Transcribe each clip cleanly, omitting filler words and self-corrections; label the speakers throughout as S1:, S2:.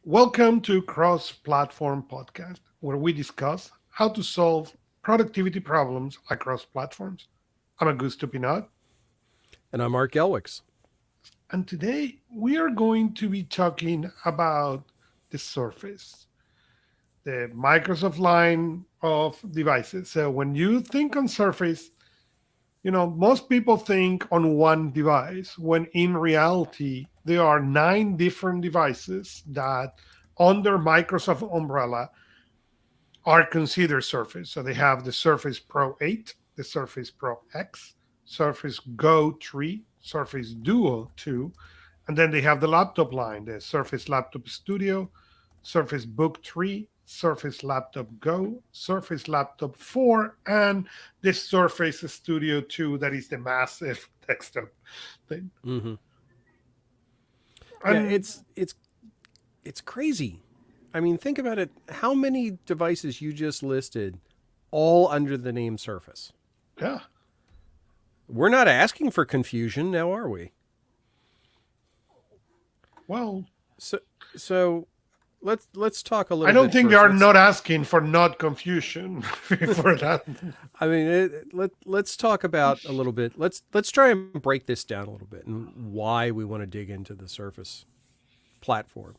S1: Welcome to Cross Platform Podcast, where we discuss how to solve productivity problems across platforms. I'm Augusto Pinaud,
S2: And I'm Art Gelwicks.
S1: and today we are going to be talking about the Surface, the Microsoft line of devices. So when you think on Surface, most people think on one device, when in reality, there are nine different devices that, under Microsoft umbrella, are considered Surface. So they have the Surface Pro 8, the Surface Pro X, Surface Go 3, Surface Duo 2, and then they have the laptop line, the Surface Laptop Studio, Surface Book 3, Surface Laptop Go, Surface Laptop 4, and the Surface Studio 2, that is the massive desktop thing.
S2: hmm Yeah,
S1: And
S2: it's crazy. I mean, think about it. How many devices you just listed, all under the name Surface?
S1: yeah,
S2: We're not asking for confusion now, are we?
S1: well,
S2: So, so let's talk a
S1: I
S2: little
S1: don't
S2: bit
S1: think they
S2: first.
S1: are
S2: Let's.
S1: not asking for not confusion for that.
S2: I mean, let's talk about a little bit. Let's try and break this down a little bit and why we want to dig into the Surface platform.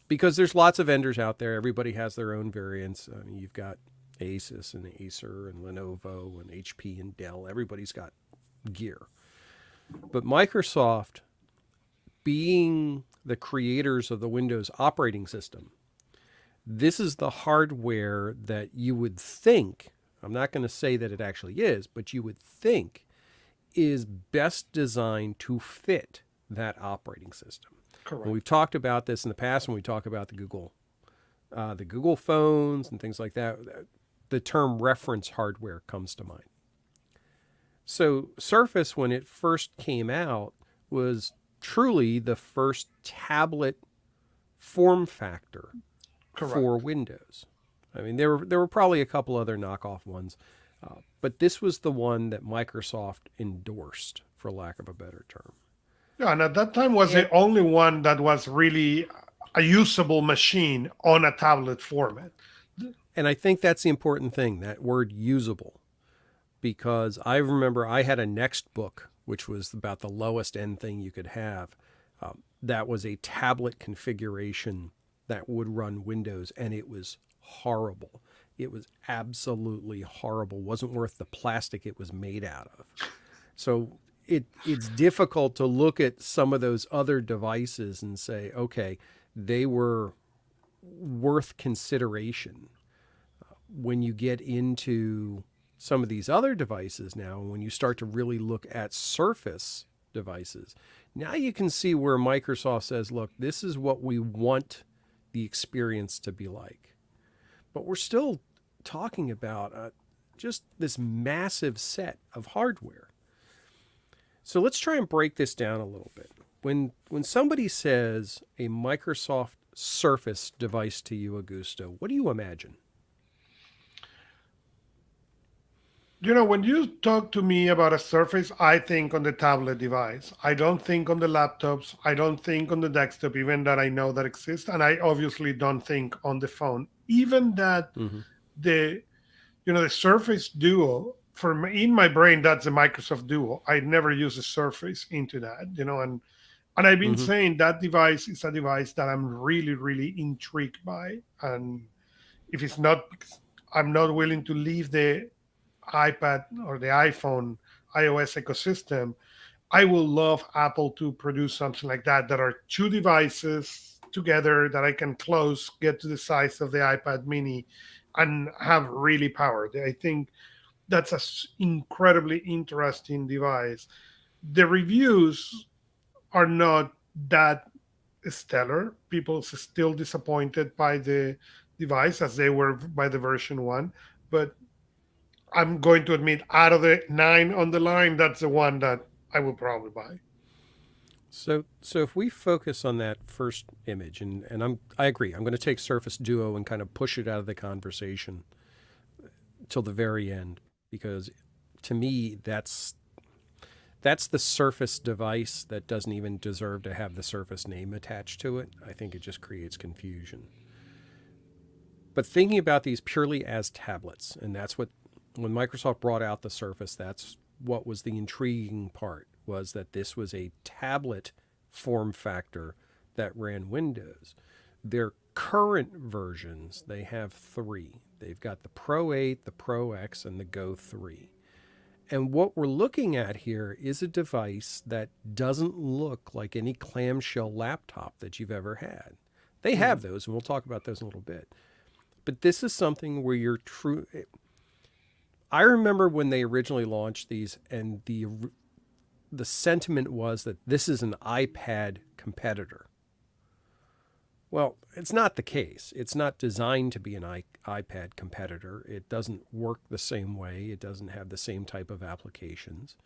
S2: Because there's lots of vendors out there. Everybody has their own variants. I mean, you've got Asus and Acer and Lenovo and HP and Dell. Everybody's got gear. But Microsoft, being the creators of the Windows operating system, this is the hardware that you would think, I'm not going to say that it actually is, but you would think is best designed to fit that operating system. And
S1: Correct.
S2: we've talked about this in the past when we talk about the Google phones and things like that. The term reference hardware comes to mind. So Surface, when it first came out, was truly the first tablet form factor for
S1: Correct.
S2: Windows. I mean, there were probably a couple other knockoff ones, but this was the one that Microsoft endorsed, for lack of a better term.
S1: Yeah, and at that time was
S2: And
S1: the only one that was really a usable machine on a tablet format.
S2: and I think that's the important thing, that word usable, because I remember I had a Next book, which was about the lowest end thing you could have. That was a tablet configuration that would run Windows, and it was horrible. It was absolutely horrible. Wasn't worth the plastic it was made out of. So it's difficult to look at some of those other devices and say, okay, they were worth consideration. When you get into some of these other devices now, when you start to really look at Surface devices, now you can see where Microsoft says, look, this is what we want the experience to be like. But we're still talking about just this massive set of hardware. So let's try and break this down a little bit. When somebody says a Microsoft Surface device to you, Augusto, what do you imagine?
S1: When you talk to me about a Surface, I think on the tablet device. I don't think on the laptops. I don't think on the desktop, even that I know that exists. And I obviously don't think on the phone. Even that
S2: Mm-hmm.
S1: the the Surface Duo, for me, in my brain, that's the Microsoft Duo. I never use a Surface into that, and I've been
S2: Mm-hmm.
S1: saying that device is a device that I'm really, really intrigued by. And if it's not, I'm not willing to leave the iPad or the iPhone iOS ecosystem. I will love Apple to produce something like that, that are two devices together that I can close, get to the size of the iPad mini, and have really power. I think that's an incredibly interesting device. The reviews are not that stellar. People still disappointed by the device as they were by the version one. But I'm going to admit, out of the nine on the line, that's the one that I will probably buy.
S2: So if we focus on that first image, and I agree, I'm going to take Surface Duo and kind of push it out of the conversation till the very end, because to me That's the Surface device that doesn't even deserve to have the Surface name attached to it. I think it just creates confusion. But thinking about these purely as tablets, and that's what, when Microsoft brought out the Surface, that's what was the intriguing part, was that this was a tablet form factor that ran Windows. Their current versions, they have three. They've got the Pro 8, the Pro X, and the Go 3. And what we're looking at here is a device that doesn't look like any clamshell laptop that you've ever had. They have
S1: Mhm.
S2: those, and we'll talk about those in a little bit. But this is something where you're true. I remember when they originally launched these, and the sentiment was that this is an iPad competitor. Well, it's not the case. It's not designed to be an iPad competitor. It doesn't work the same way. It doesn't have the same type of applications.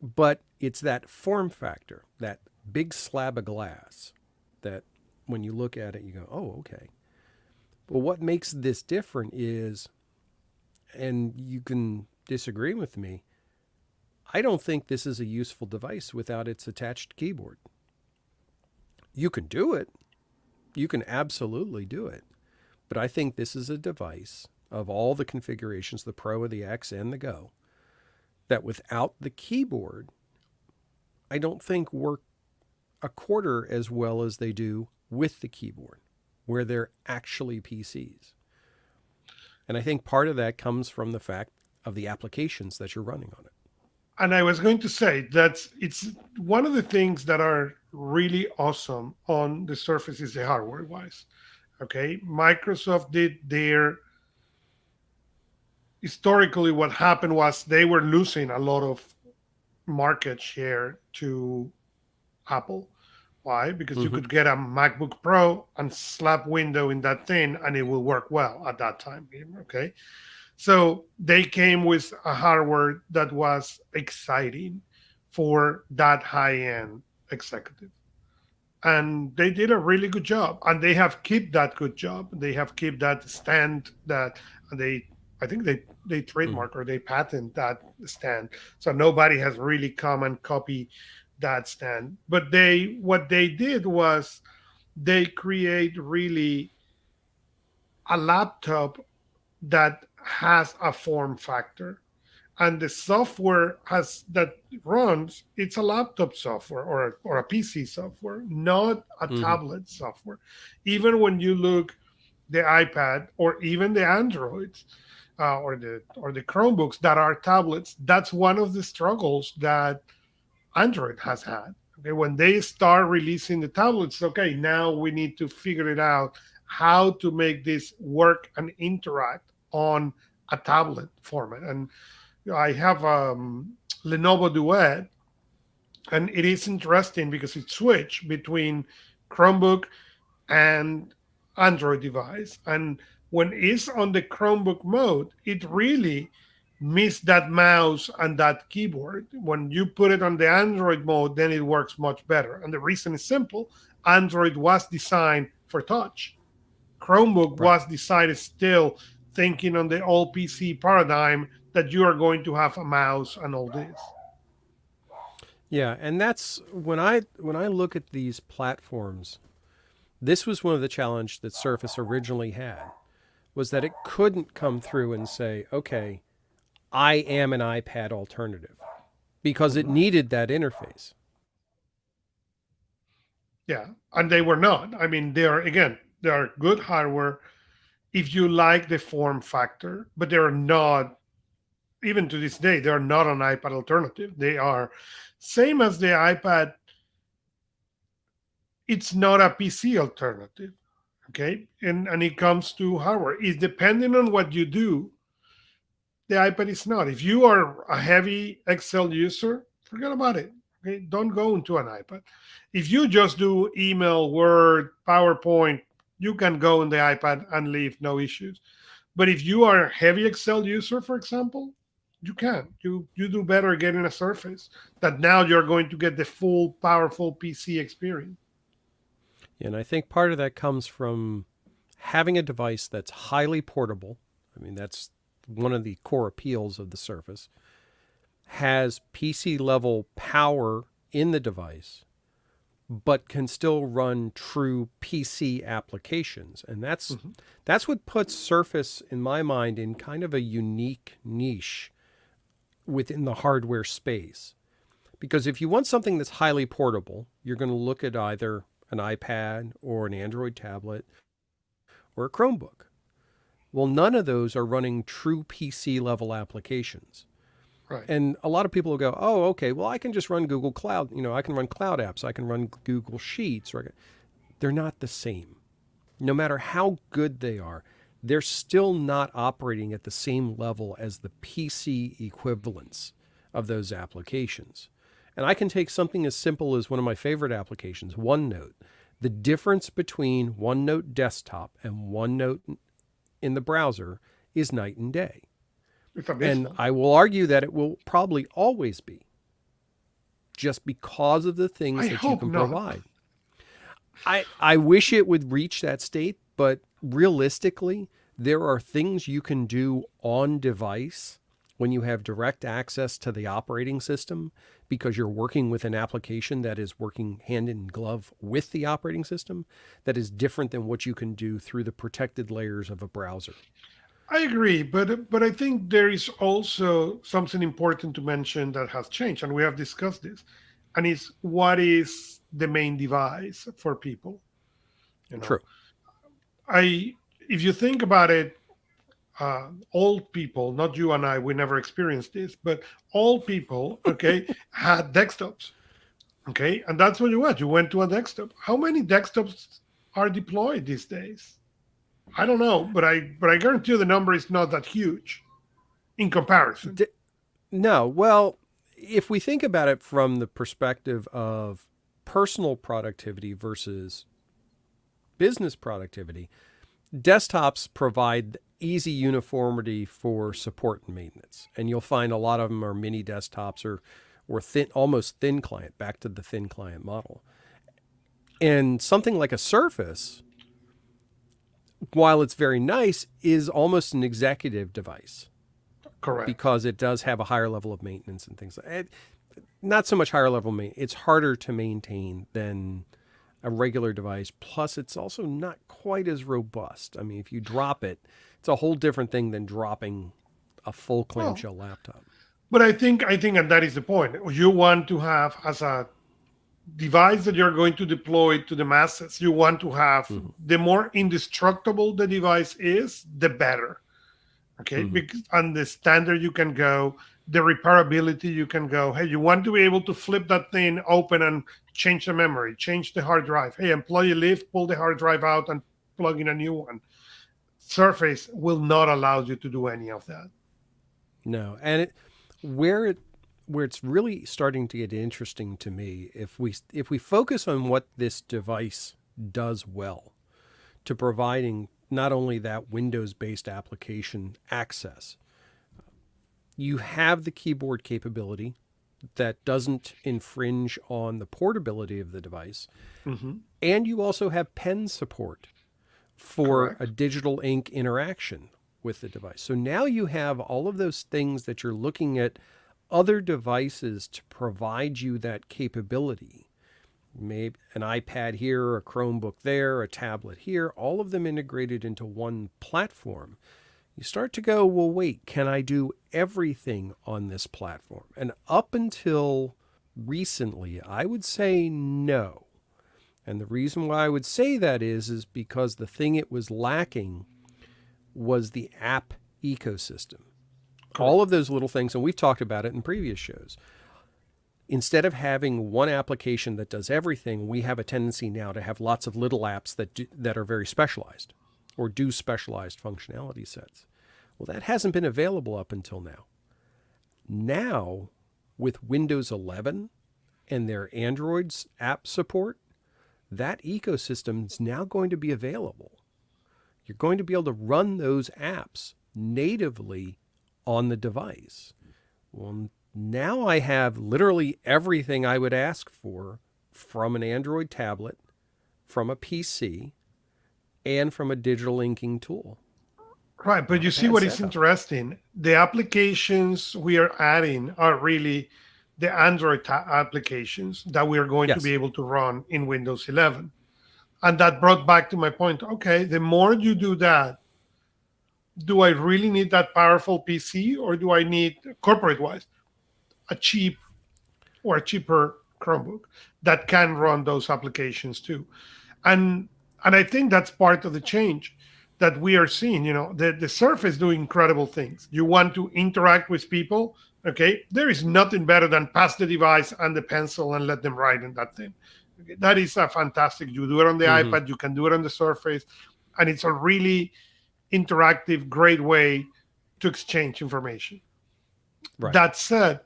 S2: But it's that form factor, that big slab of glass, that when you look at it, you go, oh, okay. But what makes this different is, and you can disagree with me, I don't think this is a useful device without its attached keyboard. You can do it. You can absolutely do it. But I think this is a device of all the configurations, the Pro, the X, and the Go, that without the keyboard, I don't think work a quarter as well as they do with the keyboard, where they're actually PCs. And I think part of that comes from the fact of the applications that you're running on it.
S1: And I was going to say that it's one of the things that are really awesome on the Surface is the hardware wise. Okay, Microsoft did their historically what happened was they were losing a lot of market share to Apple. Why? Because you
S2: Mm-hmm.
S1: could get a MacBook Pro and slap window in that thing and it will work well at that time. Okay. So they came with a hardware that was exciting for that high end executive. And they did a really good job. And they have kept that good job. They have kept that stand that they I think they
S2: Mm-hmm.
S1: trademark or they patent that stand. So nobody has really come and copy that stand. But they what they did was they create really a laptop that has a form factor, and the software has that runs, it's a laptop software or a PC software, not a
S2: Mm-hmm.
S1: tablet software. Even when you look the iPad or even the Androids, or the Chromebooks that are tablets, that's one of the struggles that Android has had. Okay, when they start releasing the tablets, okay, now we need to figure it out how to make this work and interact on a tablet format. And I have Lenovo Duet, and it is interesting because it switched between Chromebook and Android device. And when it's on the Chromebook mode, it really missed that mouse and that keyboard. When you put it on the Android mode, then it works much better. And the reason is simple: Android was designed for touch. Chromebook
S2: Right.
S1: was designed still thinking on the old PC paradigm that you are going to have a mouse and all this.
S2: Yeah, and that's when I look at these platforms, this was one of the challenges that Surface originally had, was that it couldn't come through and say, okay, I am an iPad alternative, because it
S1: Mhm.
S2: needed that interface.
S1: Yeah, and they were not. I mean, they are good hardware if you like the form factor, but they're not. Even to this day, they're not an iPad alternative. They are same as the iPad. It's not a PC alternative. Okay, and it comes to hardware. It's depending on what you do. The iPad is not. If you are a heavy Excel user, forget about it. Okay, don't go into an iPad. If you just do email, Word, PowerPoint, you can go on the iPad and leave no issues. But if you are a heavy Excel user, for example, you can. You do better getting a Surface that now you're going to get the full powerful PC experience.
S2: And I think part of that comes from having a device that's highly portable. I mean, that's one of the core appeals of the Surface. has PC level power in the device, but can still run true PC applications. And
S1: Hmm.
S2: that's what puts Surface, in my mind, in kind of a unique niche within the hardware space. Because if you want something that's highly portable, you're going to look at either an iPad or an Android tablet or a Chromebook. Well, none of those are running true PC level applications.
S1: Right.
S2: And a lot of people will go, oh, okay, well, I can just run Google Cloud. I can run Cloud apps. I can run Google Sheets. They're not the same. No matter how good they are, they're still not operating at the same level as the PC equivalents of those applications. And I can take something as simple as one of my favorite applications, OneNote. The difference between OneNote desktop and OneNote in the browser is night and day.
S1: It's
S2: And
S1: abysmal.
S2: I will argue that it will probably always be, just because of the
S1: I
S2: things that you
S1: hope
S2: can
S1: not.
S2: provide. I wish it would reach that state, but realistically, there are things you can do on device when you have direct access to the operating system because you're working with an application that is working hand in glove with the operating system that is different than what you can do through the protected layers of a browser.
S1: I agree, but I think there is also something important to mention that has changed, and we have discussed this, and is what is the main device for people. You know,
S2: True.
S1: I if you think about it, old people, not you and I, we never experienced this, but old people, okay, had desktops, okay, and that's what you went. You went to a desktop. How many desktops are deployed these days? I don't know, but I guarantee you the number is not that huge in comparison.
S2: D- no, well, if we think about it from the perspective of personal productivity versus business productivity, desktops provide easy uniformity for support and maintenance. And you'll find a lot of them are mini desktops or thin, almost thin client, back to the thin client model. And something like a Surface, while it's very nice, is almost an executive device
S1: Correct.
S2: because it does have a higher level of maintenance and things like that. Not so much higher level maintenance. It's harder to maintain than a regular device. Plus, it's also not quite as robust. I mean, if you drop it, it's a whole different thing than dropping a full
S1: Well,
S2: clamshell laptop.
S1: but I think, and that is the point. You want to have as a device that you're going to deploy to the masses. You want to have
S2: Mm-hmm.
S1: the more indestructible the device is, the better. Okay,
S2: Mm-hmm.
S1: because on the standard you can go, the repairability you can go. Hey, you want to be able to flip that thing open and change the memory, change the hard drive. Hey, employee leave, pull the hard drive out and plug in a new one. Surface will not allow you to do any of that.
S2: No, and where it where it's really starting to get interesting to me, if we focus on what this device does well to providing not only that Windows-based application access, you have the keyboard capability that doesn't infringe on the portability of the device.
S1: Hmm.
S2: And you also have pen support for a
S1: Correct.
S2: digital ink interaction with the device. So now you have all of those things that you're looking at other devices to provide you that capability. Maybe an iPad here, a Chromebook there, a tablet here, all of them integrated into one platform. You start to go, well, wait, can I do everything on this platform? And up until recently, I would say no. And the reason why I would say that is because the thing it was lacking was the app ecosystem. All of
S1: Correct.
S2: those little things, and we've talked about it in previous shows. Instead of having one application that does everything, we have a tendency now to have lots of little apps that are very specialized or do specialized functionality sets. Well, that hasn't been available up until now. Now, with Windows 11 and their Android's app support, that ecosystem is now going to be available. You're going to be able to run those apps natively on the device. Well, now I have literally everything I would ask for from an Android tablet, from a PC, and from a digital inking tool.
S1: Right, but
S2: not
S1: you
S2: a
S1: see
S2: bad
S1: what is
S2: setup.
S1: interesting? The applications we are adding are really the Android applications that we are going to be
S2: Yes.
S1: able to run in Windows 11. And that brought back to my point. Okay, the more you do that, do I really need that powerful PC, or do I need, corporate wise, a cheap or a cheaper Chromebook that can run those applications too? and and I think that's part of the change that we are seeing. The Surface doing incredible things. You want to interact with people, okay? There is nothing better than pass the device and the pencil and let them write in that thing. Okay, that is a fantastic. You do it on the
S2: Mm-hmm.
S1: iPad, you can do it on the Surface, and it's a really interactive, great way to exchange information.
S2: Right.
S1: That said,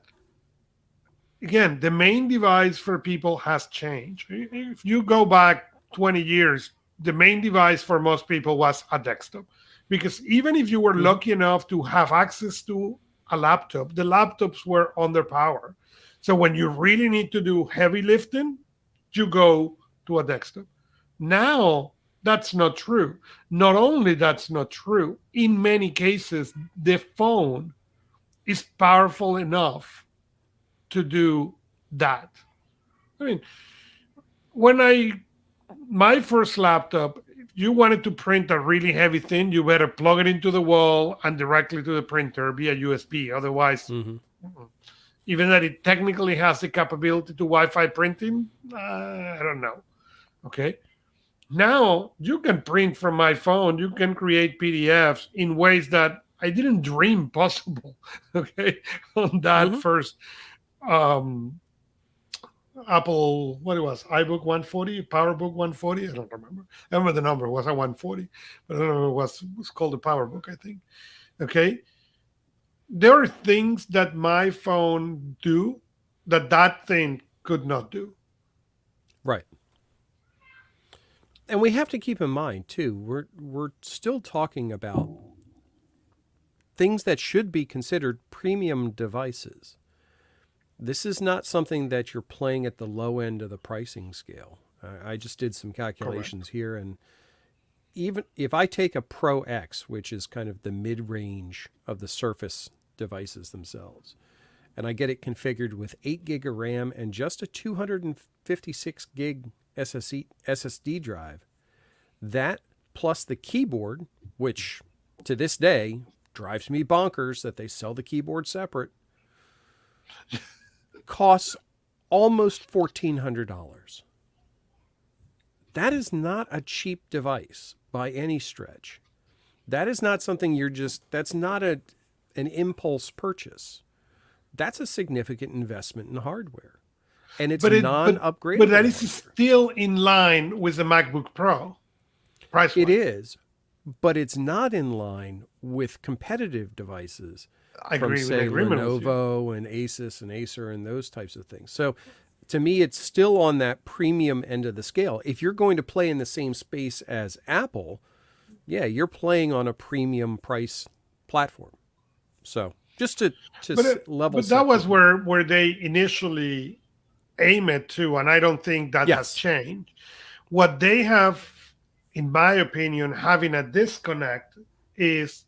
S1: again, the main device for people has changed. If you go back 20 years, the main device for most people was a desktop. Because even if you were
S2: Mm-hmm.
S1: lucky enough to have access to a laptop, the laptops were under power. So when you really need to do heavy lifting, you go to a desktop. Now, that's not true. Not only that's not true, in many cases, the phone is powerful enough to do that. I mean, when I my first laptop, if you wanted to print a really heavy thing, you better plug it into the wall and directly to the printer via USB. Otherwise,
S2: Mm-hmm.
S1: even that it technically has the capability to Wi-Fi printing, I don't know. Okay. Now you can print from my phone. You can create PDFs in ways that I didn't dream possible. Okay, on that
S2: Mm-hmm.
S1: first um, Apple, what it was, iBook 140, PowerBook 140. I don't remember. I remember the number, it was a 140, but I don't know, it was called the PowerBook, I think. Okay. There are things that my phone do that that thing could not do.
S2: Right. And we have to keep in mind too, we're still talking about things that should be considered premium devices. This is not something that you're playing at the low end of the pricing scale. I just did some calculations
S1: Correct.
S2: here, and even if I take a Pro X, which is kind of the mid range of the Surface devices themselves, and I get it configured with 8 gig of RAM and just a 256 gig SSD drive, that plus the keyboard, which to this day drives me bonkers that they sell the keyboard separate, costs almost $1,400. That is not a cheap device by any stretch. That is not something that's not an impulse purchase. That's a significant investment in hardware. And it's
S1: But it but but that
S2: non-upgradable
S1: is
S2: hardware.
S1: still in line with the MacBook Pro price
S2: It
S1: wise.
S2: is, but it's not in line with competitive devices
S1: I
S2: from,
S1: agree with
S2: say,
S1: agreement with you.
S2: Lenovo and Asus and Acer and those types of things. So to me, it's still on that premium end of the scale. If you're going to play in the same space as Apple, yeah, you're playing on a premium price platform. So just to
S1: But
S2: level
S1: but that
S2: set for
S1: was
S2: people.
S1: where they initially aim it to, and I don't think that has
S2: Yes.
S1: changed. What they have, in my opinion, having a disconnect is,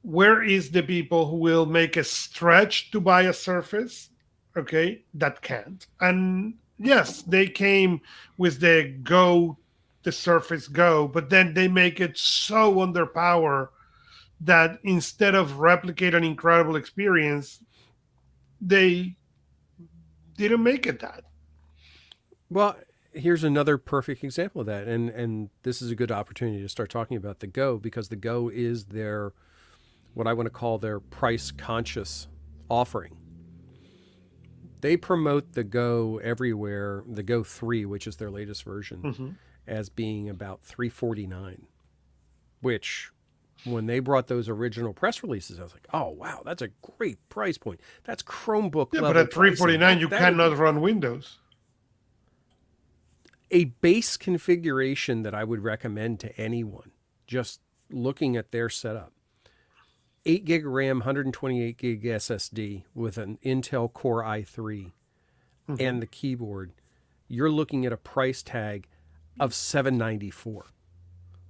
S1: where is the people who will make a stretch to buy a Surface, okay, that can't. And yes, they came with the Surface Go, but then they make it so underpowered that instead of replicate an incredible experience, they didn't make it that.
S2: Well, here's another perfect example of that, and this is a good opportunity to start talking about the Go because the Go is their what I want to call their price conscious offering. They promote the Go everywhere, the Go 3, which is their latest version,
S1: Mhm.
S2: as being about 349, which when they brought those original press releases, I was like, "Oh, wow, that's a great price point. That's Chromebook
S1: Yeah, but
S2: level
S1: at
S2: pricing.
S1: 349 you
S2: That would be
S1: cannot run Windows.
S2: a base configuration that I would recommend to anyone just looking at their setup. 8 gig RAM, 128 gig SSD with an Intel Core i3
S1: Mhm.
S2: and the keyboard. You're looking at a price tag of $794.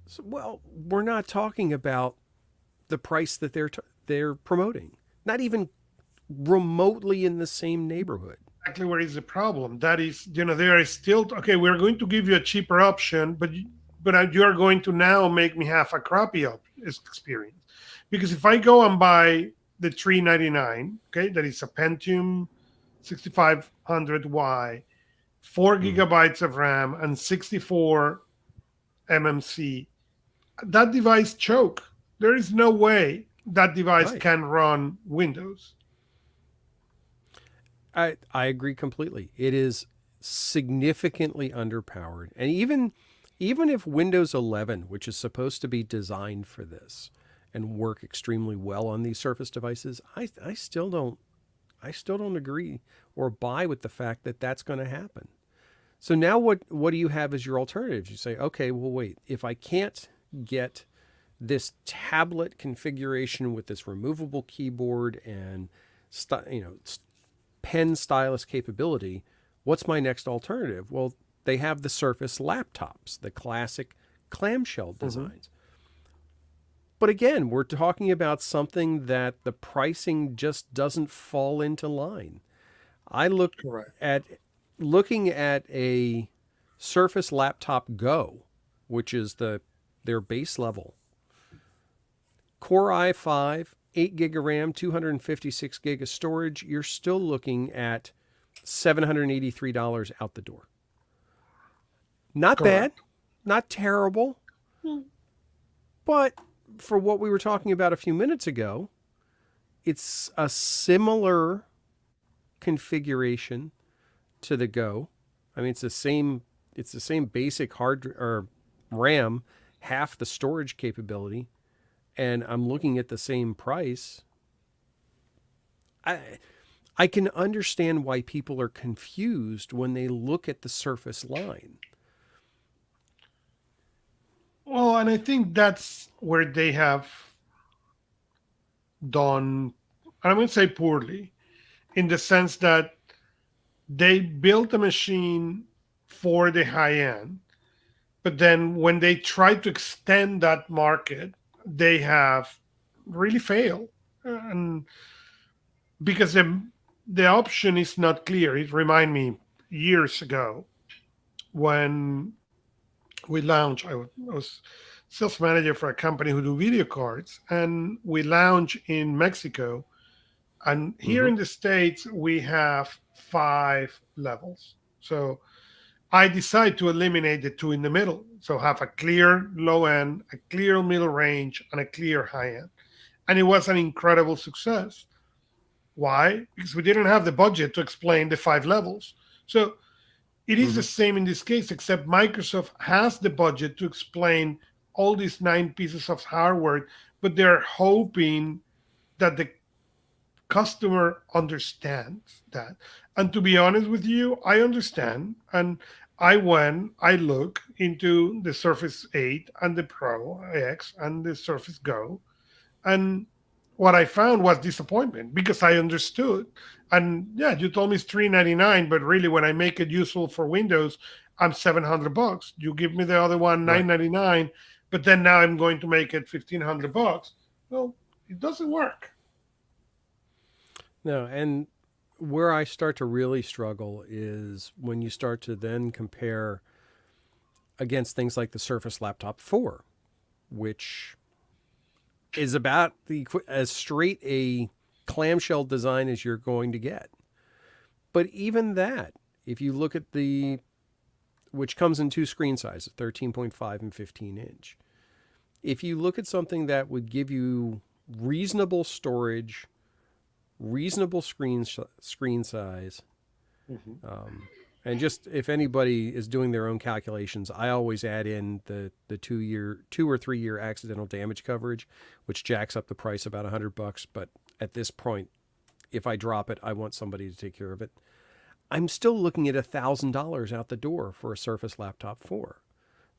S2: So, well, we're not talking about the price that they're promoting. Not even remotely in the same neighborhood.
S1: Exactly where is the problem. That is, there is still okay. We're going to give you a cheaper option, but you are going to now make me have a crappy experience. Because if I go and buy the 399, okay, that is a Pentium 6500Y, 4
S2: Mm-hmm.
S1: gigabytes of RAM, and 64 MMC, that device choke. There is no way that device
S2: Right.
S1: can run Windows.
S2: I agree completely. It is significantly underpowered. And even if Windows 11, which is supposed to be designed for this and work extremely well on these Surface devices, I still don't agree or buy with the fact that that's going to happen. So now what do you have as your alternatives? You say, okay, well wait, if I can't get this tablet configuration with this removable keyboard and pen stylus capability, what's my next alternative? Well, they have the Surface laptops, the classic clamshell
S1: Mhm.
S2: designs. But again, we're talking about something that the pricing just doesn't fall into line. I
S1: Correct.
S2: at looking at a Surface Laptop Go, which is their base level, Core i5, 8 gig of RAM, 256 gig of storage, you're still looking at $783 out the door. Not bad,
S1: Correct.
S2: not terrible, but for what we were talking about a few minutes ago, it's a similar configuration to the Go. I mean, it's the same basic hard or RAM, half the storage capability, and I'm looking at the same price. I I can understand why people are confused when they look at the Surface line.
S1: Well, and I think that's where they have done, I wouldn't say poorly, in the sense that they built a machine for the high end, but then when they try to extend that market, they have really failed. And because the option is not clear. It remind me years ago when we launched. I was sales manager for a company who do video cards, and we launched in Mexico. And here
S2: Mm-hmm.
S1: in the States, we have 5 levels. So I decide to eliminate the two in the middle. So have a clear low end, a clear middle range, and a clear high end. And it was an incredible success. Why? Because we didn't have the budget to explain the 5 levels. So it is
S2: Mm-hmm.
S1: the same in this case, except Microsoft has the budget to explain all these 9 pieces of hardware, but they're hoping that the customer understands that. And to be honest with you, I understand. And I look into the Surface 8 and the Pro X and the Surface Go, and what I found was disappointment because I understood. And yeah, you told me it's 399, but really when I make it useful for Windows, I'm $700. You give me the other one
S2: Right.
S1: 999, but then now I'm going to make it $1,500. Well, it doesn't work.
S2: No, and where I start to really struggle is when you start to then compare against things like the Surface Laptop 4, which is about as straight a clamshell design as you're going to get. But even that, if you look at which comes in two screen sizes, 13.5 and 15 inch. If you look at something that would give you reasonable storage, reasonable screen size,
S1: Mhm.
S2: um, and just if anybody is doing their own calculations, I always add in the 2 or 3 year accidental damage coverage, which jacks up the price about $100. But at this point, if I drop it, I want somebody to take care of it. I'm still looking at $1,000 out the door for a Surface Laptop 4.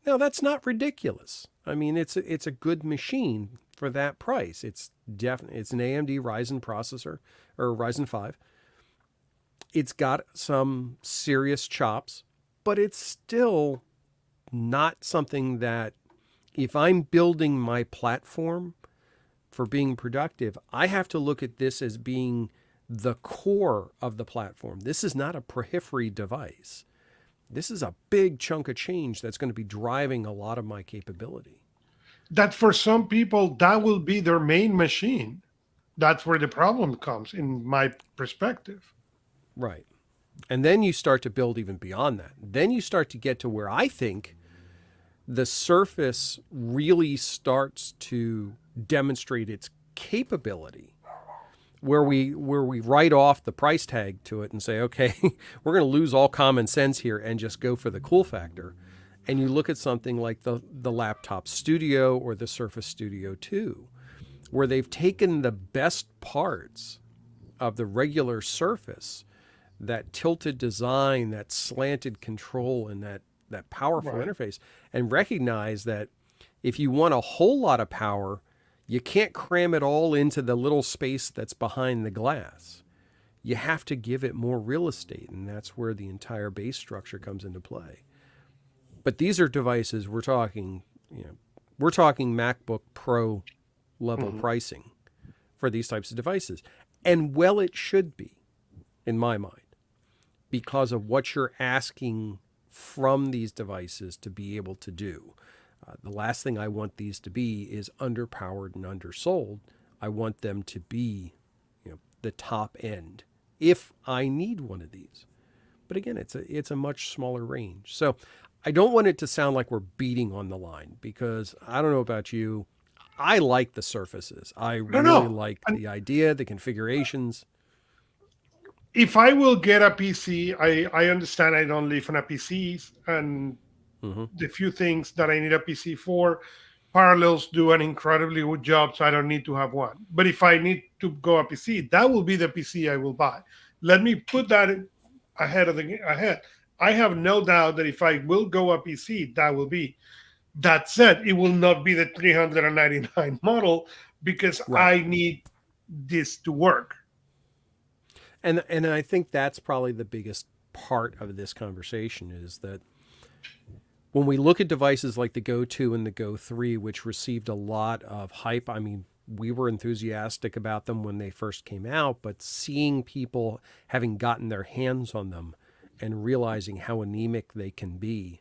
S2: Now that's not ridiculous. I mean, it's a good machine for that price. It's an AMD Ryzen processor or Ryzen 5. It's got some serious chops, but it's still not something that if I'm building my platform for being productive, I have to look at this as being the core of the platform. This is not a periphery device. This is a big chunk of change that's going to be driving a lot of my capability.
S1: That for some people, that will be their main machine. That's where the problem comes, in my perspective.
S2: Right. And then you start to build even beyond that. Then you start to get to where I think the Surface really starts to demonstrate its capability, where we write off the price tag to it and say, okay, we're going to lose all common sense here and just go for the cool factor. And you look at something like the Laptop Studio or the Surface Studio 2, where they've taken the best parts of the regular Surface, that tilted design, that slanted control, and that powerful
S1: Right.
S2: interface, and recognize that if you want a whole lot of power, you can't cram it all into the little space that's behind the glass. You have to give it more real estate, and that's where the entire base structure comes into play. But these are devices we're talking MacBook Pro level
S1: Mhm.
S2: pricing for these types of devices. And well, it should be, in my mind, because of what you're asking from these devices to be able to do. The last thing I want these to be is underpowered and undersold. I want them to be, the top end if I need one of these. But again, it's a much smaller range. So I don't want it to sound like we're beating on the line, because I don't know about you. I like the surfaces. I
S1: No,
S2: really
S1: no.
S2: like
S1: And
S2: the idea, the configurations.
S1: if I will get a PC, I understand I don't live on a PC, and
S2: Hmm.
S1: the few things that I need a PC for, Parallels do an incredibly good job, so I don't need to have one. But if I need to go a PC, that will be the PC I will buy. Let me put that ahead. I have no doubt that if I will go a PC, that will be. That said, it will not be the 399 model because
S2: Right.
S1: I need this to work.
S2: And I think that's probably the biggest part of this conversation, is that when we look at devices like the Go 2 and the Go 3, which received a lot of hype, I mean, we were enthusiastic about them when they first came out, but seeing people having gotten their hands on them and realizing how anemic they can be,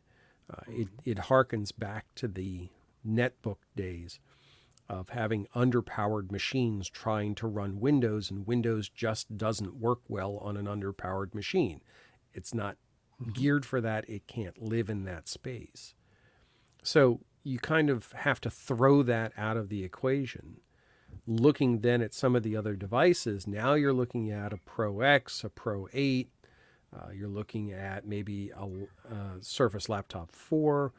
S2: it harkens back to the netbook days of having underpowered machines trying to run Windows, and Windows just doesn't work well on an underpowered machine. It's not
S1: Mhm.
S2: geared for that. It can't live in that space. So you kind of have to throw that out of the equation. Looking then at some of the other devices, now you're looking at a Pro X, a Pro 8, you're looking at maybe a Surface Laptop 4.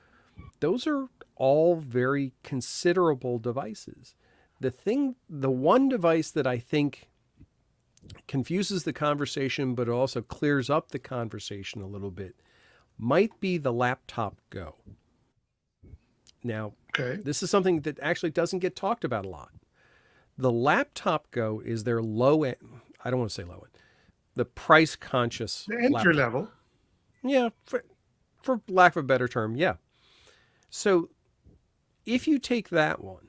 S2: Those are all very considerable devices. The one device that I think confuses the conversation but also clears up the conversation a little bit might be the Laptop Go. Now,
S1: Okay.
S2: this is something that actually doesn't get talked about a lot. The Laptop Go is their low end, I don't want to say low end, the price conscious
S1: The entry
S2: laptop.
S1: level.
S2: Yeah, for lack of a better term, yeah. So if you take that one,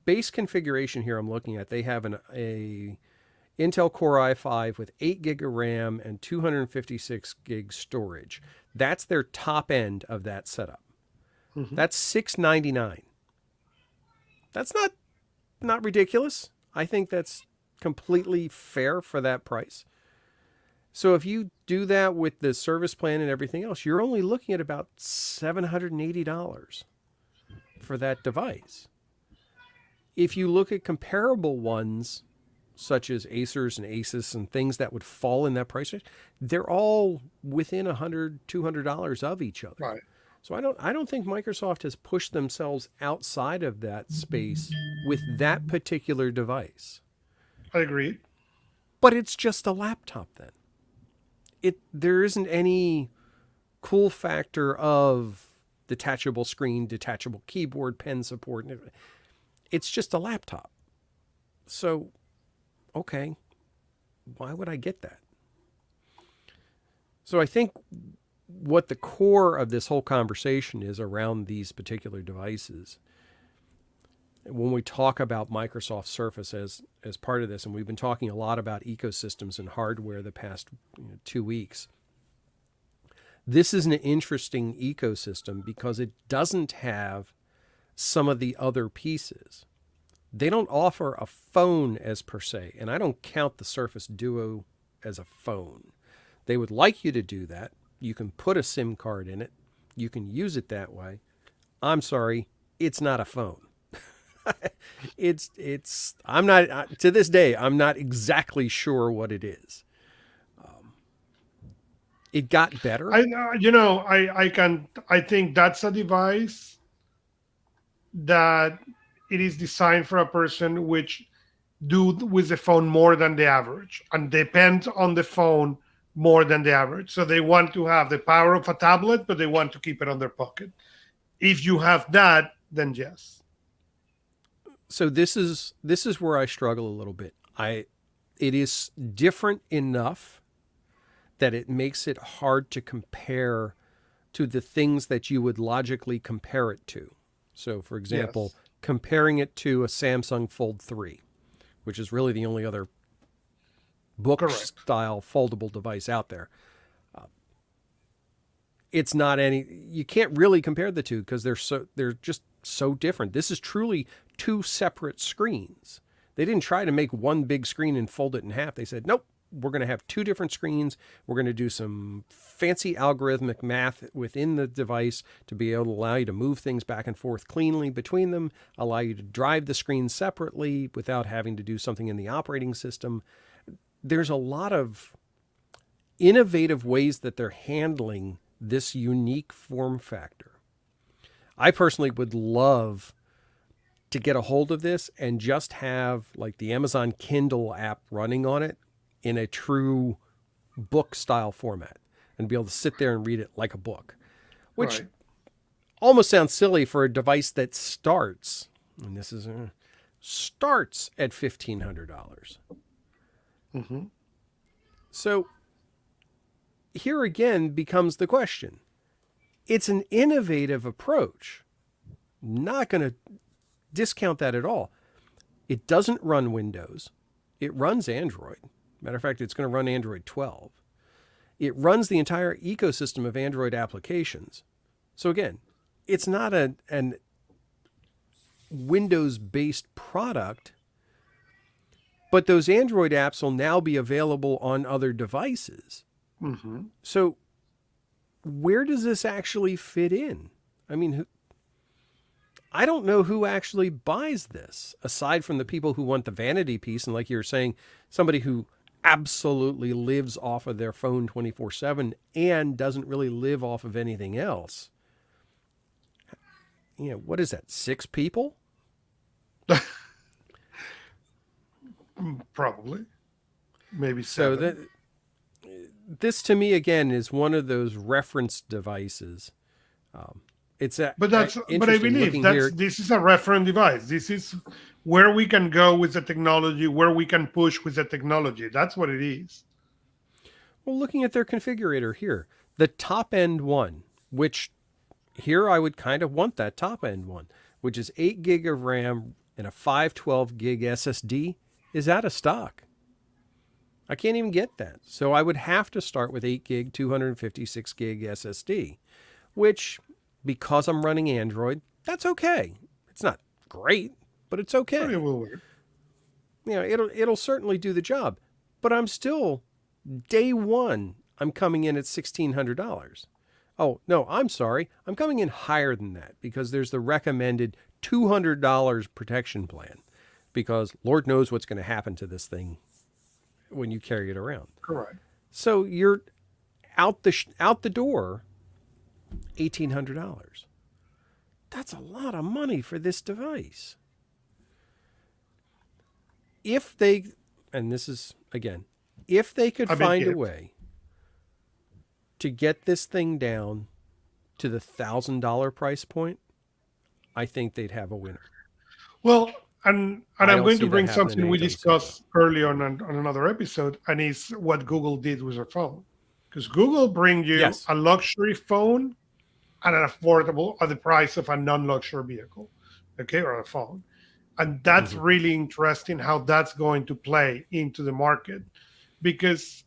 S2: base configuration here I'm looking at, they have a Intel Core i5 with 8 gig of RAM and 256 gig storage. That's their top end of that setup.
S1: Mhm.
S2: That's $699. That's not ridiculous. I think that's completely fair for that price. So if you do that with the service plan and everything else, you're only looking at about $780 for that device. If you look at comparable ones, such as Acers and Asus and things that would fall in that price range, they're all within $100, $200 of each other.
S1: Right.
S2: So I don't think Microsoft has pushed themselves outside of that space with that particular device.
S1: I agree.
S2: But it's just a laptop then. There isn't any cool factor of detachable screen, detachable keyboard, pen support. It's just a laptop. So, okay, why would I get that? So I think what the core of this whole conversation is around these particular devices when we talk about Microsoft Surface as part of this, and we've been talking a lot about ecosystems and hardware the past 2 weeks. This is an interesting ecosystem because it doesn't have some of the other pieces. They don't offer a phone as per se, and I don't count the Surface Duo as a phone. They would like you to do that. You can put a SIM card in it. You can use it that way. I'm sorry, it's not a phone. it's I'm not to this day I'm not exactly sure what it is. It got better.
S1: I think that's a device that it is designed for a person which do with the phone more than the average and depend on the phone more than the average. So they want to have the power of a tablet, but they want to keep it on their pocket. If you have that, then yes.
S2: So this is where I struggle a little bit. I It is different enough that it makes it hard to compare to the things that you would logically compare it to. So, for example,
S1: Yes.
S2: comparing it to a Samsung Fold 3, which is really the only other book
S1: Correct.
S2: style foldable device out there. It's not any You can't really compare the two because they're just so different. This is truly two separate screens. They didn't try to make one big screen and fold it in half. They said, "Nope, we're going to have two different screens. We're going to do some fancy algorithmic math within the device to be able to allow you to move things back and forth cleanly between them, allow you to drive the screens separately without having to do something in the operating system." There's a lot of innovative ways that they're handling this unique form factor. I personally would love to get a hold of this and just have like the Amazon Kindle app running on it in a true book style format and be able to sit there and read it like a book, which
S1: Right.
S2: almost sounds silly for a device that starts, and this is starts at $1,500.
S1: Hmm.
S2: So here again becomes the question. It's an innovative approach. Not going to discount that at all. It doesn't run Windows. It runs Android. Matter of fact, it's going to run Android 12. It runs the entire ecosystem of Android applications. So again, it's not an Windows-based product, but those Android apps will now be available on other devices.
S1: Hmm.
S2: So where does this actually fit in? I mean, I don't know who actually buys this aside from the people who want the vanity piece. And like you were saying, somebody who absolutely lives off of their phone 24/7 and doesn't really live off of anything else. What is that? Six people?
S1: Probably. Maybe
S2: So
S1: seven.
S2: this to me again is one of those reference devices. It's
S1: But I
S2: interesting
S1: believe
S2: looking
S1: that's
S2: here.
S1: this is a reference device. This is where we can go with the technology, where we can push with the technology. That's what it is.
S2: Well, looking at their configurator here, the top end one, which here I would kind of want that top end one, which is 8 gig of RAM and a 512 gig SSD, is out of stock. I can't even get that. So I would have to start with 8 gig, 256 gig SSD, which, because I'm running Android, that's okay. It's not great, but it's
S1: But it
S2: okay.
S1: will work.
S2: It'll certainly do the job. But I'm still day one. I'm coming in at $1,600. Oh no, I'm sorry. I'm coming in higher than that because there's the recommended $200 protection plan. Because Lord knows what's going to happen to this thing when you carry it around.
S1: Correct.
S2: So you're out the door $1,800. That's a lot of money for this device. If they, and this is again, if they could
S1: A big
S2: find a
S1: if.
S2: way to get this thing down to the $1,000 price point, I think they'd have a winner.
S1: Well, and
S2: I
S1: I'm
S2: don't
S1: going to
S2: see that
S1: bring
S2: happening
S1: something we
S2: anytime soon, though.
S1: discussed earlier on another episode, and it's what Google did with their phone. Because Google bring you
S2: Yes.
S1: a luxury phone at an affordable at the price of a non-luxury vehicle, okay, or a phone. And that's
S2: Hmm.
S1: really interesting how that's going to play into the market. Because,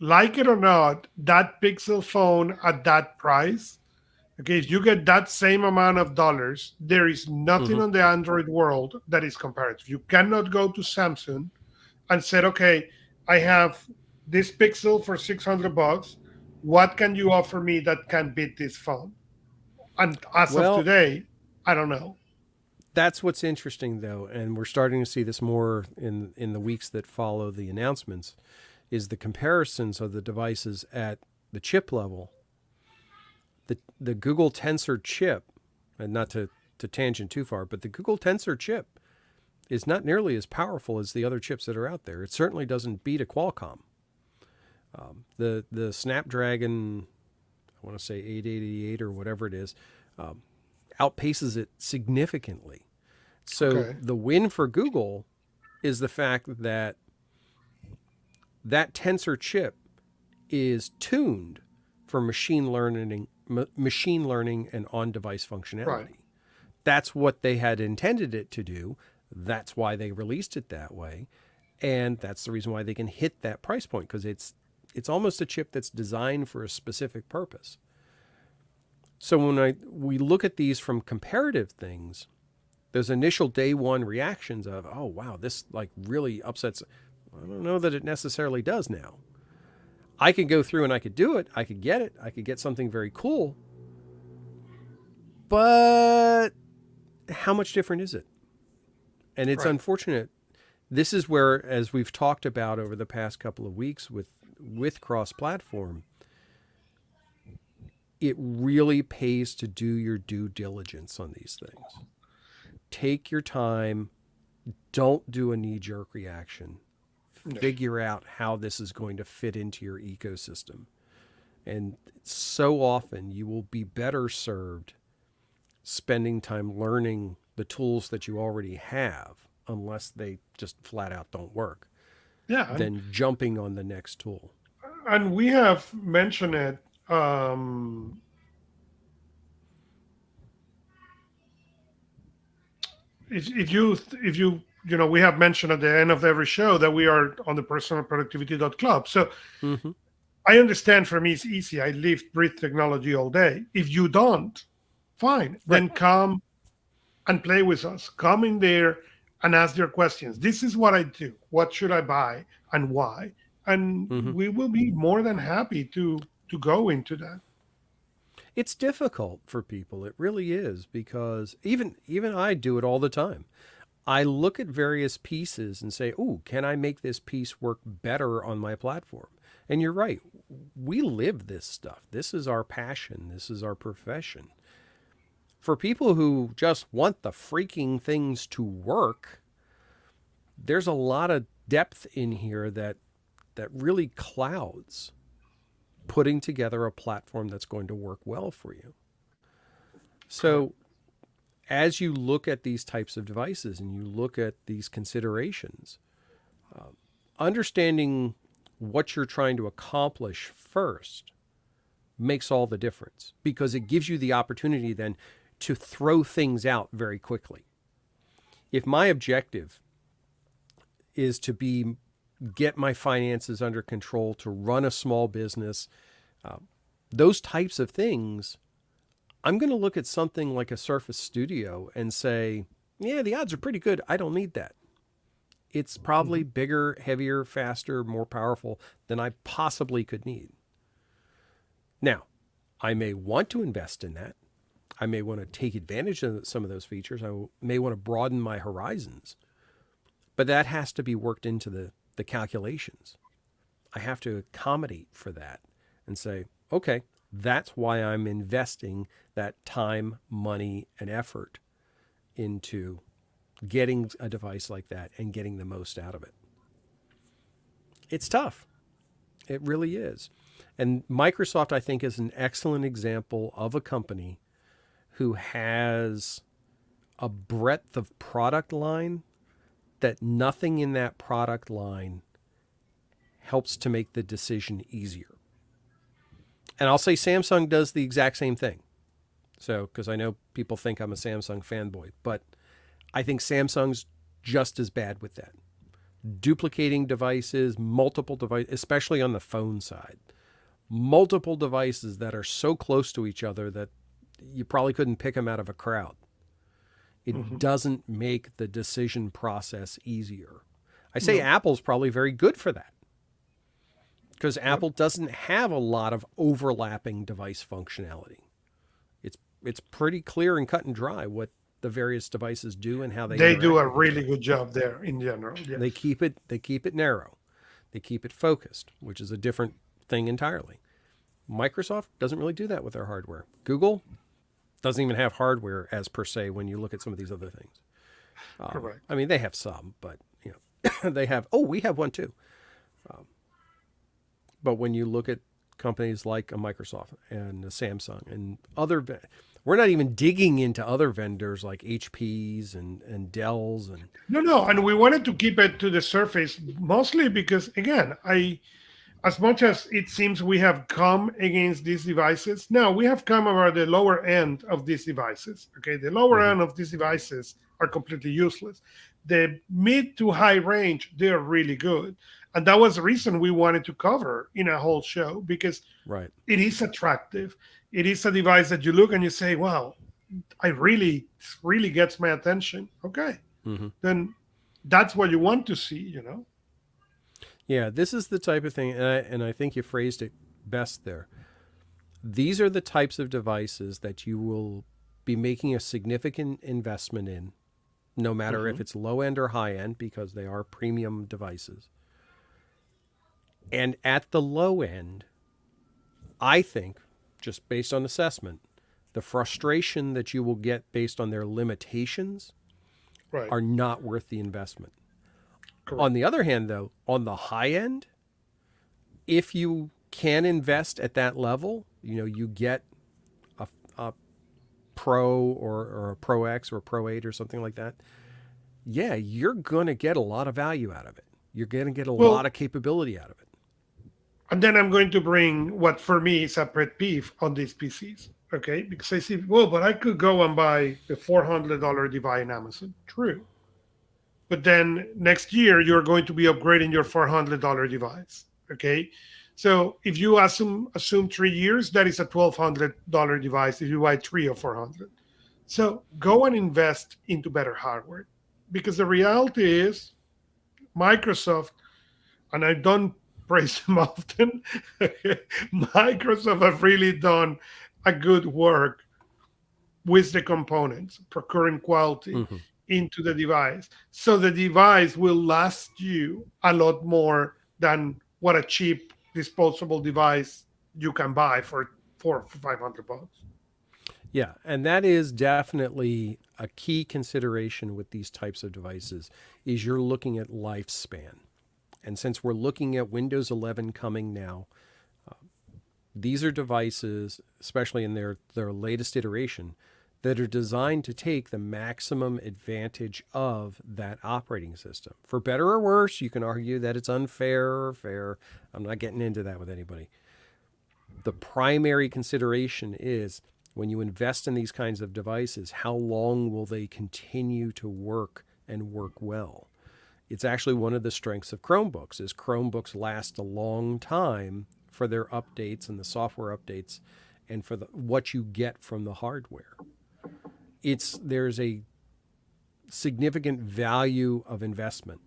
S1: like it or not, that Pixel phone at that price, okay, if you get that same amount of dollars, there is nothing
S2: Hmm.
S1: on the Android world that is comparative. You cannot go to Samsung and said, okay, I have this Pixel for 600 bucks. What can you offer me that can beat this phone? And as of
S2: Well,
S1: today, I don't know.
S2: that's what's interesting, though, and we're starting to see this more in the weeks that follow the announcements. Is the comparisons of the devices at the chip level. The Google Tensor chip, and not to tangent too far, but the Google Tensor chip is not nearly as powerful as the other chips that are out there. It certainly doesn't beat a Qualcomm. The Snapdragon, I want to say 888 or whatever it is, um, outpaces it significantly. So
S1: Okay.
S2: the win for Google is the fact that that Tensor chip is tuned for machine learning and on-device
S1: Right.
S2: functionality. That's what they had intended it to do. That's why they released it that way, and that's the reason why they can hit that price point, because it's almost a chip that's designed for a specific purpose. So we look at these from comparative things, those initial day one reactions of, oh wow, this like really upsets. I don't know that it necessarily does now. I could go through and I could do it. I could get it. I could get something very cool. But how much different is it? And it's
S1: Right.
S2: unfortunate. This is where, as we've talked about over the past couple of weeks with cross-platform, it really pays to do your due diligence on these things. Take your time. Don't do a knee-jerk reaction.
S1: Yeah.
S2: Figure out how this is going to fit into your ecosystem. And so often you will be better served spending time learning the tools that you already have, unless they just flat out don't work,
S1: Yeah.
S2: than jumping on the next tool.
S1: And we have mentioned it. Um, if you we have mentioned at the end of every show that we are on the PersonalProductivity.club. So
S2: Mm-hmm.
S1: I understand, for me it's easy. I live, breathe technology all day. If you don't, fine.
S2: Right.
S1: Then come and play with us. Come in there and ask your questions. This is what I do. What should I buy and why? And
S2: Mm-hmm.
S1: we will be more than happy to go into that.
S2: It's difficult for people. It really is, because even I do it all the time. I look at various pieces and say, "Oh, can I make this piece work better on my platform?" And you're right. We live this stuff. This is our passion. This is our profession. For people who just want the freaking things to work, there's a lot of depth in here that really clouds putting together a platform that's going to work well for you.
S1: Correct.
S2: So, as you look at these types of devices and you look at these considerations, understanding what you're trying to accomplish first makes all the difference, because it gives you the opportunity then to throw things out very quickly. If my objective is to be get my finances under control, to run a small business, those types of things, I'm going to look at something like a Surface Studio and say, yeah, the odds are pretty good. I don't need that. It's probably
S1: Mhm.
S2: bigger, heavier, faster, more powerful than I possibly could need. Now, I may want to invest in that. I may want to take advantage of some of those features. I may want to broaden my horizons, but that has to be worked into the calculations. I have to accommodate for that and say, okay, that's why I'm investing that time, money, and effort into getting a device like that and getting the most out of it. It's tough. It really is. And Microsoft, I think, is an excellent example of a company who has a breadth of product line that nothing in that product line helps to make the decision easier. And I'll say Samsung does the exact same thing. So, because I know people think I'm a Samsung fanboy, but I think Samsung's just as bad with that. Duplicating devices, multiple devices, especially on the phone side. Multiple devices that are so close to each other that you probably couldn't pick them out of a crowd. It
S1: Hmm.
S2: doesn't make the decision process easier. I say
S1: No.
S2: Apple's probably very good for that because
S1: Yep.
S2: Apple doesn't have a lot of overlapping device functionality. It's pretty clear and cut and dry what the various devices do and how they
S1: They do
S2: interact
S1: a
S2: with each
S1: really
S2: other.
S1: good job there in general.
S2: They
S1: Yes.
S2: keep it narrow. They keep it focused, which is a different thing entirely. Microsoft doesn't really do that with their hardware. Google doesn't even have hardware as per se when you look at some of these other things.
S1: Correct.
S2: I mean, they have some, but they have. Oh, we have one too. But when you look at companies like a Microsoft and a Samsung and we're not even digging into other vendors like HPs and Dells and
S1: No, no, and we wanted to keep it to the surface mostly because, again, as much as it seems we have come against these devices, no, we have come over the lower end of these devices. Okay, the lower
S2: Mhm.
S1: end of these devices are completely useless. The mid to high range, they're really good. And that was the reason we wanted to cover in a whole show because
S2: Right.
S1: it is attractive. It is a device that you look and you say, wow, this really gets my attention. Okay,
S2: Hmm.
S1: then that's what you want to see, you know?
S2: Yeah, this is the type of thing, and I think you phrased it best there. These are the types of devices that you will be making a significant investment in, no matter if
S1: Hmm.
S2: it's low end or high end, because they are premium devices. And at the low end, I think, just based on assessment, the frustration that you will get based on their limitations
S1: Right.
S2: are not worth the investment. On
S1: Correct.
S2: the other hand, though, on the high end, if you can invest at that level, you get a Pro or a Pro X or a Pro 8 or something like that. Yeah, you're going to get a lot of value out of it. You're going to get a lot
S1: Well,
S2: of capability out of it.
S1: and then I'm going to bring what for me is a pet peeve on these PCs. Okay. Because I see, well, but I could go and buy the $400 device on Amazon. True. But then next year, you're going to be upgrading your $400 device. Okay. So if you assume 3 years, that is a $1,200 device if you buy three or 400. So go and invest into better hardware because the reality is Microsoft, and I don't praise them often, Microsoft have really done a good work with the components, procuring quality
S2: Mm-hmm.
S1: into the device. So the device will last you a lot more than what a cheap disposable device you can buy for 400 or $500.
S2: Yeah, and that is definitely a key consideration with these types of devices is you're looking at lifespan. And since we're looking at Windows 11 coming now, these are devices, especially in their latest iteration, that are designed to take the maximum advantage of that operating system. For better or worse, you can argue that it's unfair or fair. I'm not getting into that with anybody. The primary consideration is when you invest in these kinds of devices, how long will they continue to work and work well? It's actually one of the strengths of Chromebooks is Chromebooks last a long time for their updates and the software updates and for what you get from the hardware. There's a significant value of investment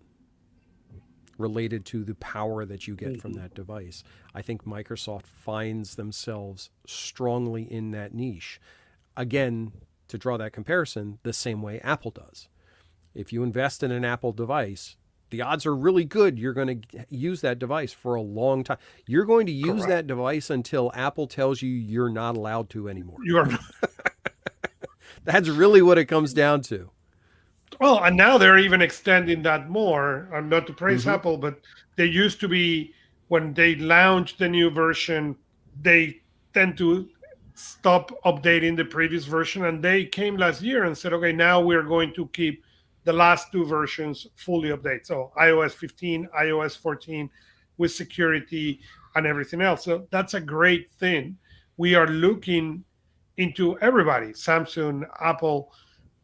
S2: related to the power that you get from
S1: Mhm.
S2: that device. I think Microsoft finds themselves strongly in that niche. Again, to draw that comparison, the same way Apple does. If you invest in an Apple device, the odds are really good you're going to use that device for a long time. You're going to use
S1: Correct.
S2: that device until Apple tells you you're not allowed to anymore.
S1: You are
S2: That's really what it comes down to.
S1: Well, and now they're even extending that more. I'm not to praise
S2: Mm-hmm.
S1: Apple, but they used to be when they launched the new version, they tend to stop updating the previous version. And they came last year and said, okay, now we're going to keep the last two versions fully updated. So iOS 15, iOS 14 with security and everything else. So that's a great thing. We are looking into everybody, Samsung, Apple,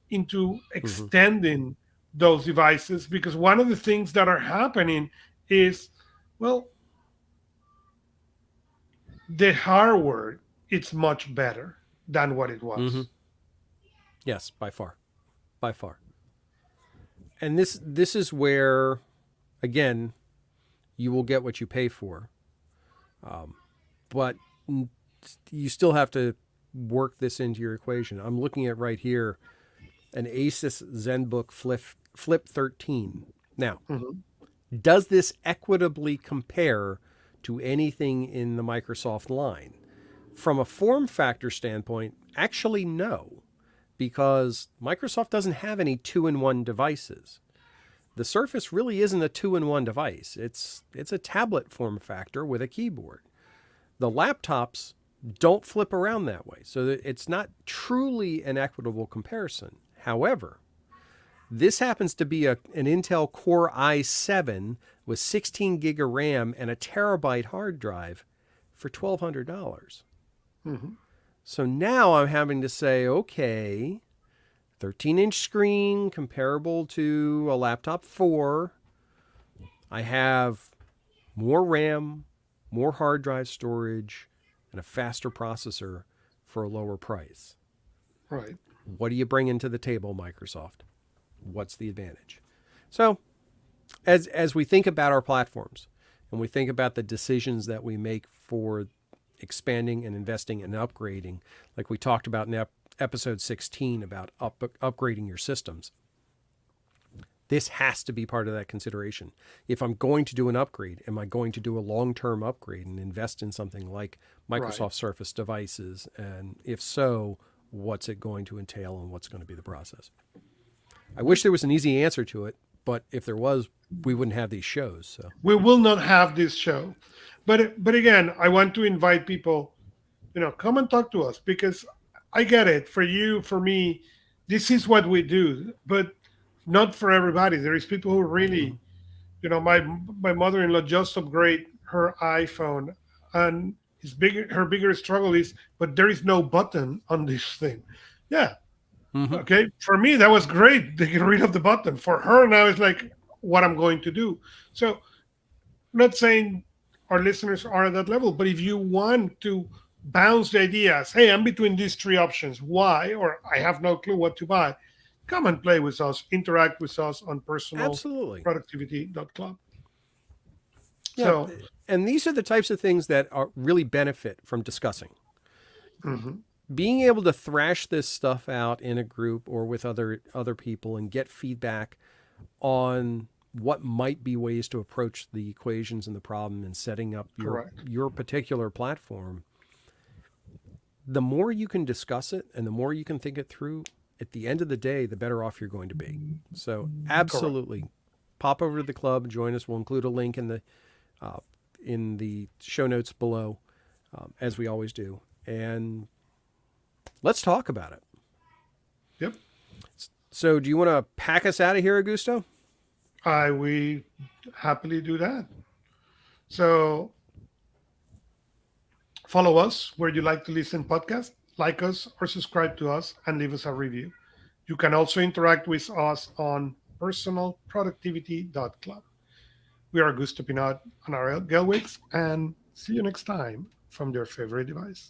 S1: into
S2: Hmm.
S1: extending those devices, because one of the things that are happening is, well, the hardware it's much better than what it
S2: Hmm.
S1: was.
S2: Yes, by far, by far. And this is where, again, you will get what you pay for. But you still have to work this into your equation. I'm looking at right here an Asus ZenBook Flip 13. Now,
S1: Mhm.
S2: does this equitably compare to anything in the Microsoft line? From a form factor standpoint, actually, no, because Microsoft doesn't have any two-in-one devices. The Surface really isn't a two-in-one device. It's a tablet form factor with a keyboard. The laptops don't flip around that way, so that it's not truly an equitable comparison. However, this happens to be an Intel Core i7 with 16 gig of RAM and a terabyte hard drive for $1,200.
S1: Mhm.
S2: So now I'm having to say, okay, 13-inch screen comparable to a laptop 4. I have more RAM, more hard drive storage, and a faster processor for a lower price.
S1: Right.
S2: What do you bring into the table, Microsoft? What's the advantage? So, as we think about our platforms and we think about the decisions that we make for expanding and investing and upgrading, like we talked about in episode 16 about upgrading your systems, this has to be part of that consideration. If I'm going to do an upgrade, am I going to do a long term upgrade and invest in something like
S1: Right.
S2: Microsoft Surface devices? And if so, what's it going to entail and what's going to be the process? I
S1: Yep.
S2: wish there was an easy answer to it, but if there was, we wouldn't have these shows. So,
S1: We will not have this show, but again, I want to invite people, come and talk to us, because I get it. For you, for me, this is what we do, but not for everybody. There is people who really, my mother-in-law just upgrade her iPhone, and her bigger struggle is, but there is no button on this thing. Yeah,
S2: mm-hmm.
S1: okay. For me, that was great. They get rid of the button. For her now, it's like what I'm going to do. So, I'm not saying our listeners are at that level, but if you want to bounce the ideas, hey, I'm between these three options. Why? Or I have no clue what to buy. Come and play with us. Interact with us on
S2: Absolutely.
S1: PersonalProductivity.club.
S2: Yeah.
S1: So,
S2: And these are the types of things that are really benefit from discussing.
S1: mhm,
S2: Being able to thrash this stuff out in a group or with other people and get feedback on what might be ways to approach the equations and the problem and setting up
S1: correct.
S2: your particular platform, the more you can discuss it and the more you can think it through, at the end of the day, the better off you're going to be. So
S1: Correct.
S2: absolutely, pop over to the club, join us. We'll include a link uh, in the show notes below, as we always do, and let's talk about it.
S1: Yep.
S2: So, do you want to pack us out of here, Augusto?
S1: We happily do that. So, follow us where you like to listen podcast, like us or subscribe to us, and leave us a review. You can also interact with us on PersonalProductivity.club. We are Augusto Pinaud and Art Gelwicks, and see you next time from your favorite device.